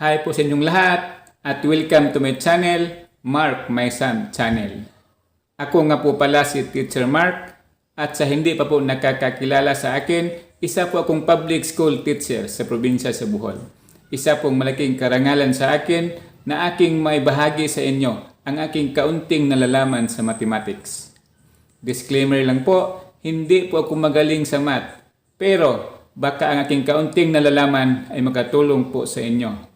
Hi po sa inyong lahat at welcome to my channel, Mark Mysam Channel. Ako nga po pala si Teacher Mark at sa hindi pa po nakakakilala sa akin, isa po akong public school teacher sa probinsya sa Bohol. Isa pong malaking karangalan sa akin na aking may bahagi sa inyo ang aking kaunting nalalaman sa mathematics. Disclaimer lang po, hindi po ako magaling sa math, pero baka ang aking kaunting nalalaman ay makatulong po sa inyo.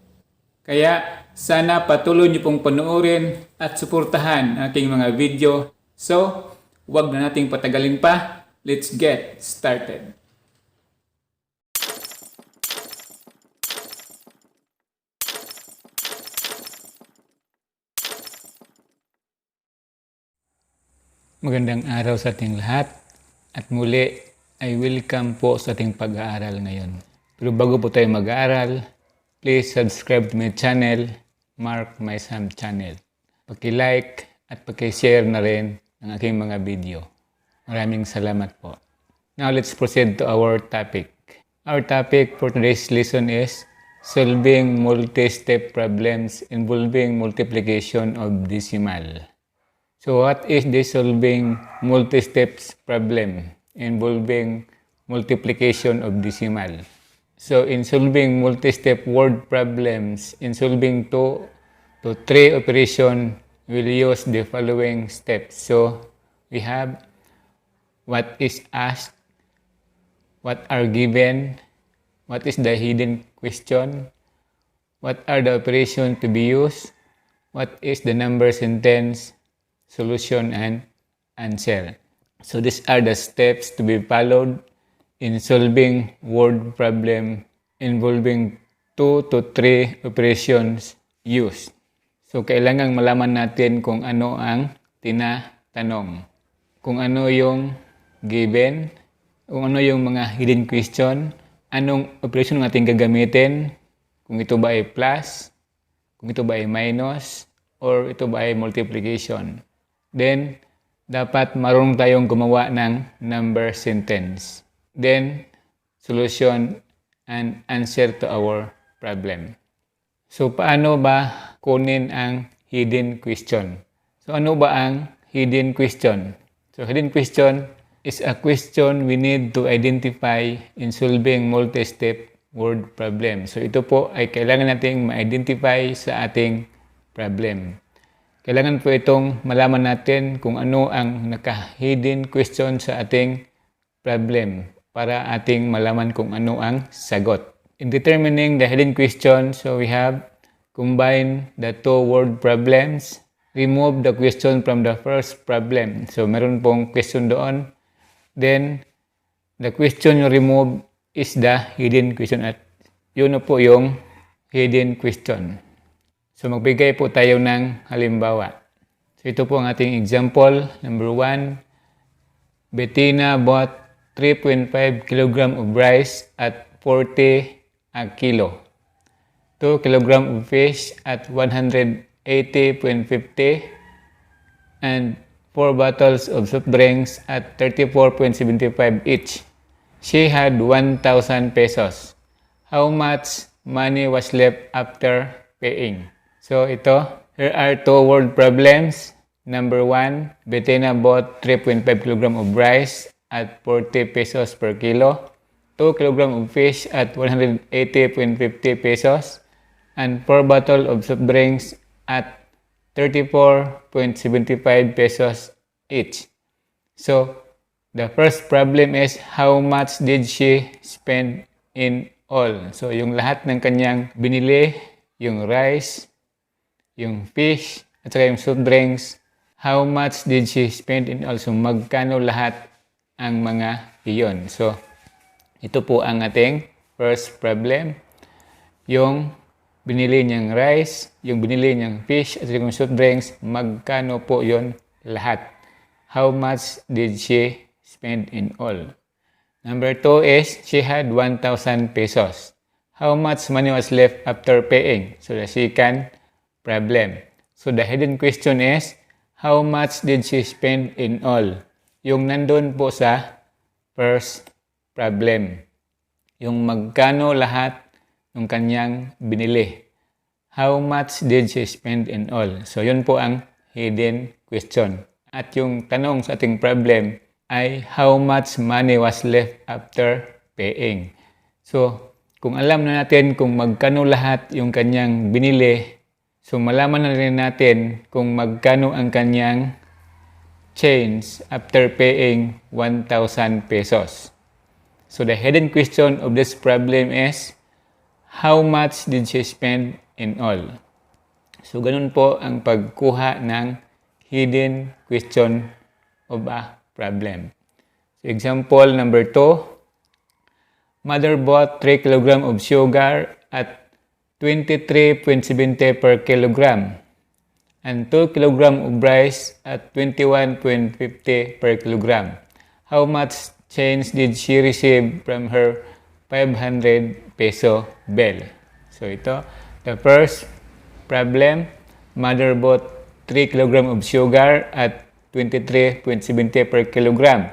Kaya sana patuloy niyo pong panoorin at suportahan ang aking mga video. So, huwag na nating patagalin pa. Let's get started. Magandang araw sa ating lahat at muli ay welcome po sa ating pag-aaral ngayon. Pero bago po tayo mag-aaral, please subscribe to my channel, Mark Mysam Channel. Paki-like at paki-share na rin ang aking mga video. Maraming salamat po. Now let's proceed to our topic. Our topic for today's lesson is solving multi-step problems involving multiplication of decimal. So what is the solving multi-steps problem involving multiplication of decimal? So in solving multi-step word problems, in solving 2 to 3 operation, we'll use the following steps. So we have what is asked, what are given, what is the hidden question, what are the operations to be used, what is the number sentence, solution, and answer. So these are the steps to be followed in solving word problem involving 2 to 3 operations used. So kailangang malaman natin kung ano ang tinatanong, kung ano yung given, kung ano yung mga hidden question, anong operation ng ating gagamitin, kung ito ba ay plus, kung ito ba ay minus, or ito ba ay multiplication. Then, dapat marunong tayong gumawa ng number sentence. Then, solution and answer to our problem. So, paano ba kunin ang hidden question? So, ano ba ang hidden question? So, hidden question is a question we need to identify in solving multi-step word problem. So, ito po ay kailangan nating ma-identify sa ating problem. Kailangan po itong malaman natin kung ano ang naka-hidden question sa ating problem para ating malaman kung ano ang sagot. In determining the hidden question, so we have combine the two word problems, remove the question from the first problem. So meron pong question doon. Then, the question you remove is the hidden question at yun na po yung hidden question. So magbigay po tayo ng halimbawa. So ito po ang ating example. Number 1, Bettina bought 3.5 kg of rice at 40 a kilo. 2 kg of fish at 180.50 and 4 bottles of soft drinks at 34.75 each. She had 1,000 pesos. How much money was left after paying? So ito, here are 2 word problems. Number 1, Bettina bought 3.5 kg of rice at 40 pesos per kilo, 2 kg of fish at 180.50 pesos, and 4 bottles of soft drinks at 34.75 pesos each. So, the first problem is how much did she spend in all? So, yung lahat ng kanyang binili, yung rice, yung fish, at saka yung soft drinks, how much did she spend in all? So, magkano lahat ang mga iyon. So, ito po ang ating first problem. Yung binili niyang rice, yung binili niyang fish, at yung soft drinks, magkano po yon lahat? How much did she spend in all? Number 2 is, she had 1,000 pesos. How much money was left after paying? So, the second problem. So, the hidden question is, how much did she spend in all? Yung nandun po sa first problem. Yung magkano lahat ng kanyang binili. how much did she spend in all? So, yun po ang hidden question. At yung tanong sa ating problem ay how much money was left after paying. So, kung alam na natin kung magkano lahat yung kanyang binili, so malaman na rin natin kung magkano ang kanyang change after paying 1,000 pesos. So, the hidden question of this problem is, how much did she spend in all? So, ganun po ang pagkuha ng hidden question of a problem. So, example number 2, mother bought 3 kg of sugar at 23.70 per kilogram and 2 kg of rice at 21.50 per kilogram. How much change did she receive from her 500 peso bill? So ito, the first problem, mother bought 3 kg of sugar at 23.70 per kilogram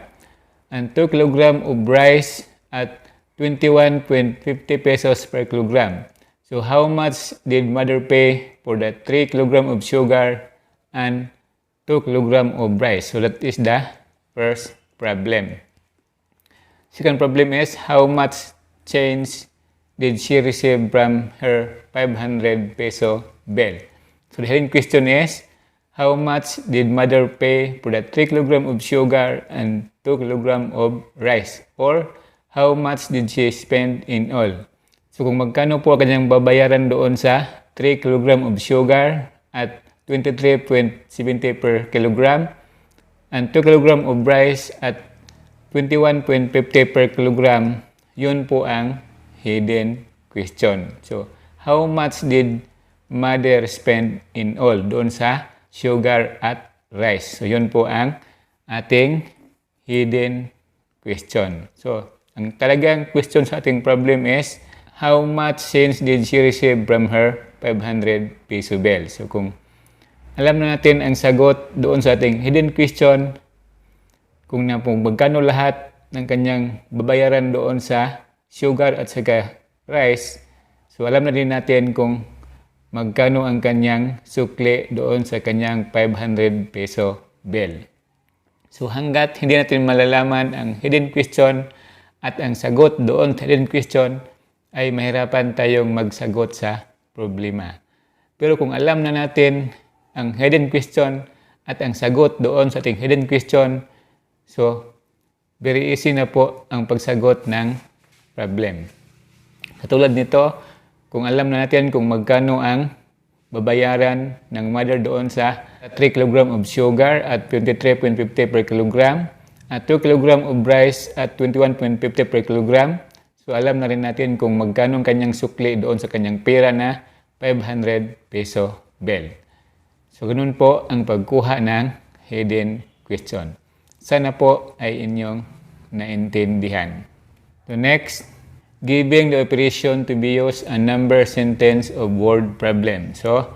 and 2 kg of rice at 21.50 pesos per kilogram. So how much did mother pay for the 3 kg of sugar and 2 kg of rice? So that is the first problem. Second problem is, how much change did she receive from her 500 peso bill? So the hidden question is, how much did mother pay for the 3 kg of sugar and 2 kg of rice? Or how much did she spend in all? So kung magkano po kanyang babayaran doon sa 3 kg of sugar at 23.70 per kilogram and 2 kg of rice at 21.50 per kilogram, yun po ang hidden question. So, how much did mother spend in all doon sa sugar at rice? So, yun po ang ating hidden question. So, ang talagang question sa ating problem is, how much change did she receive from her 500 peso bill? So, kung alam na natin ang sagot doon sa ating hidden question, kung na po magkano lahat ng kanyang babayaran doon sa sugar at saka rice, so alam na din natin kung magkano ang kanyang sukli doon sa kanyang 500 peso bill. So hanggat hindi natin malalaman ang hidden question at ang sagot doon sa hidden question, ay mahirapan tayong magsagot sa problema. Pero kung alam na natin ang hidden question at ang sagot doon sa ating hidden question, so very easy na po ang pagsagot ng problem. Katulad nito, kung alam na natin kung magkano ang babayaran ng mother doon sa 3 kg of sugar at 23.50 per kilogram at 2 kg of rice at 21.50 per kilogram, so alam na rin natin kung magkano ang kanyang sukli doon sa kanyang pera na 500 peso bill. So ganun po ang pagkuha ng hidden question. Sana po ay inyong naintindihan. So next, giving the operation to be used a number sentence of word problem. So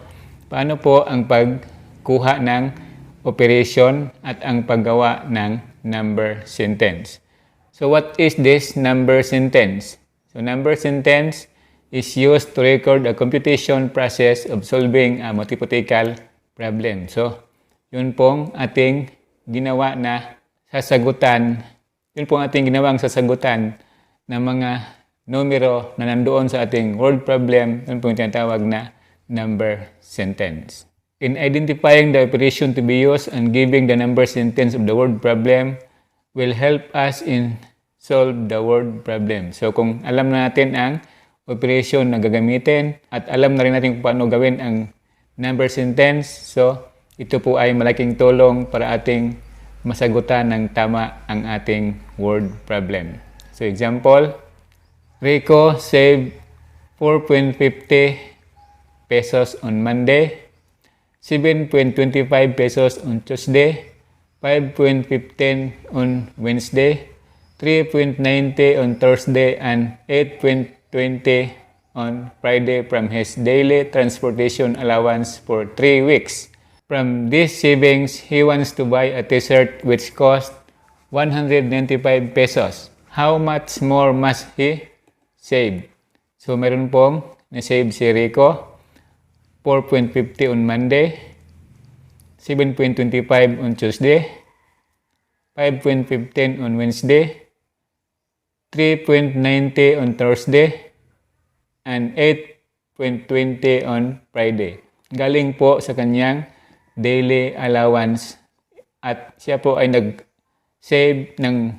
paano po ang pagkuha ng operation at ang paggawa ng number sentence? So what is this number sentence? So number sentence is used to record a computation process of solving a mathematical problem. So yun pong ating ginawa na sasagutan, yun pong ating ginawang sasagutan ng mga numero na nandoon sa ating word problem, yun pong tinatawag na number sentence. In identifying the operation to be used and giving the number sentence of the word problem will help us in solve the word problem. So kung alam na natin ang operation na gagamitin at alam na rin natin kung paano gawin ang number sentence, so ito po ay malaking tulong para ating masagutan ng tama ang ating word problem. So example, Rico saved 4.50 pesos on Monday, 7.25 pesos on Tuesday, 5.15 on Wednesday, 3.90 on Thursday, and 8.20 on Friday from his daily transportation allowance for 3 weeks. From these savings, he wants to buy a t-shirt which cost 195 pesos. How much more must he save? So, meron pong na-save si Rico. 4.50 on Monday, 7.25 on Tuesday, 5.15 on Wednesday, 3.90 on Thursday, and 8.20 on Friday. Galing po sa kanyang daily allowance at siya po ay nag-save ng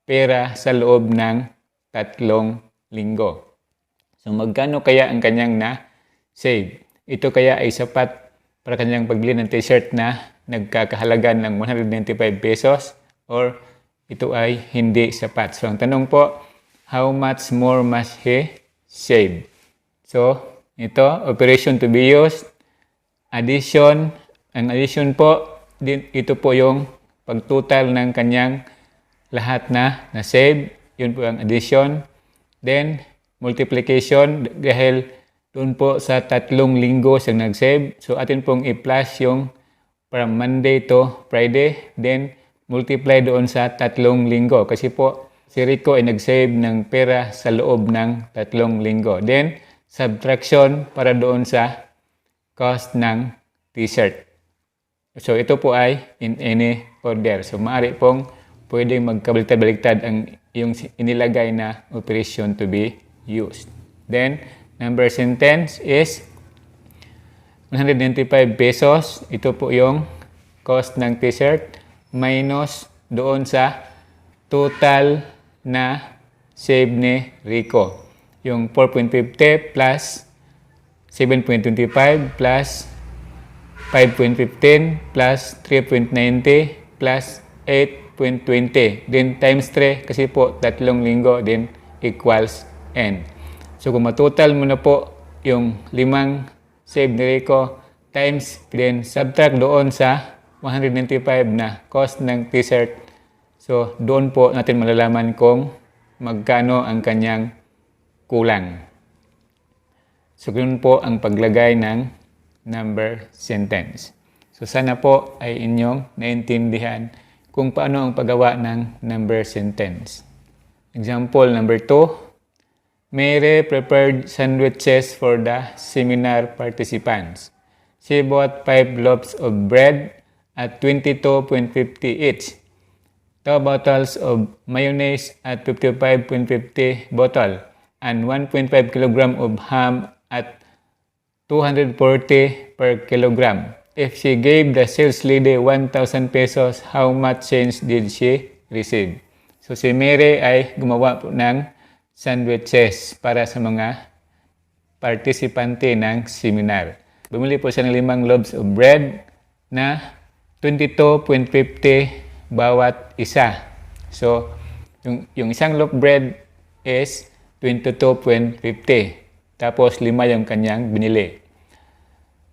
pera sa loob ng 3 linggo. So magkano kaya ang kanyang na-save? Ito kaya ay sapat para kanyang pagbili ng t-shirt na nagkakahalaga ng 195 pesos or ito ay hindi sapat. So ang tanong po, how much more must he save? So ito, operation to be used, addition. Ang addition po, ito po yung pagtotal ng kanyang lahat na save. Yun po ang addition. Then, multiplication dahil doon po sa 3 linggo siyang nag-save. So, atin pong i-plus yung from Monday to Friday. Then, multiply doon sa 3 linggo. Kasi po, si Rico ay nag-save ng pera sa loob ng 3 linggo. Then, subtraction para doon sa cost ng t-shirt. So, ito po ay in any order. So, maaari pong pwedeng magkabaliktad-baliktad ang yung inilagay na operation to be used. Then, number sentence is 195 pesos. Ito po yung cost ng t-shirt minus doon sa total na save ni Rico. Yung 4.50 plus 7.25 plus 5.15 plus 3.90 plus 8.20. Then times 3 kasi po 3 linggo then equals n. So kung matotal mo na po yung 5 save ni Rico times then subtract doon sa 195 na cost ng t-shirt. So doon po natin malalaman kung magkano ang kanyang kulang. So ganoon po ang paglagay ng number sentence. So sana po ay inyong naintindihan kung paano ang paggawa ng number sentence. Example number 2. Mary prepared sandwiches for the seminar participants. She bought 5 loaves of bread at 22.50 each, 2 bottles of mayonnaise at 55.50 bottle, and 1.5 kg of ham at 240 per kilogram. If she gave the sales lady 1,000 pesos, how much change did she receive? So si Mary ay gumawa po ng sandwiches para sa mga partisipante ng seminar. Bumili po siya ng 5 loaves of bread na 22.50 bawat isa. So yung isang loaf bread is 22.50. Tapos 5 yung kanyang binili.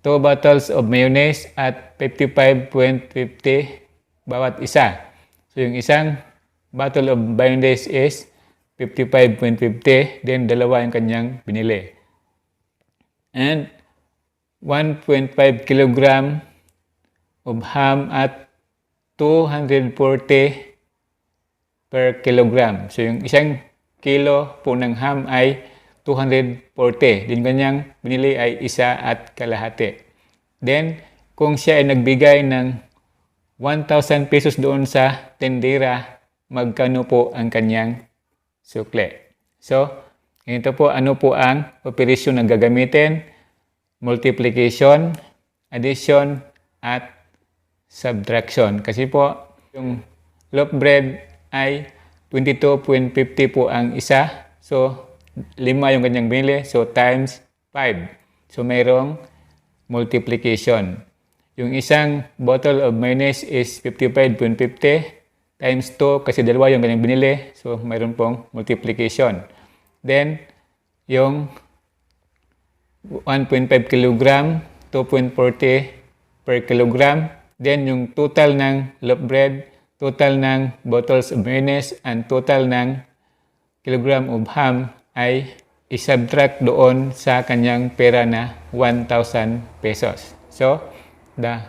2 bottles of mayonnaise at 55.50 bawat isa. So yung isang bottle of mayonnaise is 55.50. Then 2 yung kanyang binili. And 1.5 kilogram of ham at 240 per kilogram. So yung isang kilo po ng ham ay 240. Din kanyang binili ay 1.5. Then, kung siya ay nagbigay ng 1,000 pesos doon sa tendera, magkano po ang kanyang sukle? So, ganito po, ano po ang operasyon na gagamitin? Multiplication, addition, at subtraction. Kasi po, yung loaf bread ay 22.50 po ang isa. So, 5 yung kanyang binili. So, times 5. So, mayroong multiplication. Yung isang bottle of mayonnaise is 55.50 times 2 kasi 2 yung kanyang binili. So, mayroon pong multiplication. Then, yung 1.5 kilogram, 2.40 per kilogram. Then, yung total ng loaf bread, total ng bottles of mayonnaise, and total ng kilogram of ham ay isubtract doon sa kanyang pera na 1,000 pesos. So, the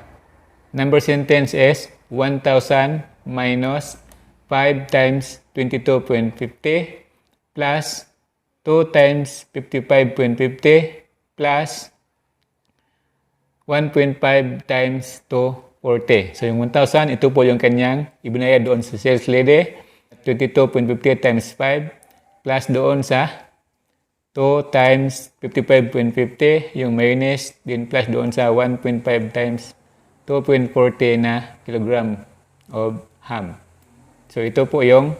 number sentence is 1,000 minus 5 times 22.50 plus 2 times 55.50 plus 1.5 times 240. So yung 1,000, ito po yung kanyang ibinayad doon sa sales lady. 22.50 times 5 plus doon sa 2 times 55.50 yung mayonnaise, din plus doon sa 1.5 times 2.40 na kilogram of ham. So ito po yung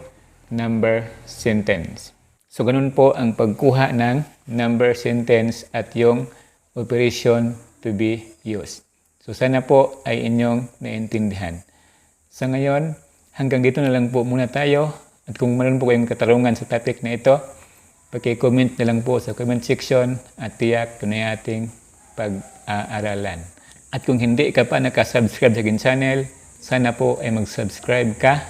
number sentence. So ganun po ang pagkuha ng number sentence at yung operation to be used. So sana po ay inyong naintindihan. Sa ngayon, hanggang dito na lang po muna tayo. At kung meron po kayong katarungan sa topic na ito, paki-comment na lang po sa comment section at tiyak ito na ating pag-aaralan. At kung hindi ka pa nakasubscribe sa aking channel, sana po ay mag-subscribe ka.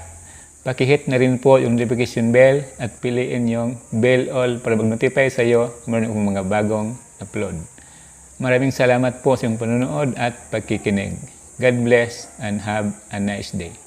Paki-hit na rin po yung notification bell at piliin yung bell all para mag-notify sa iyo kung meron akong mga bagong upload. Maraming salamat po sa iyong panonood at pagkikinig. God bless and have a nice day.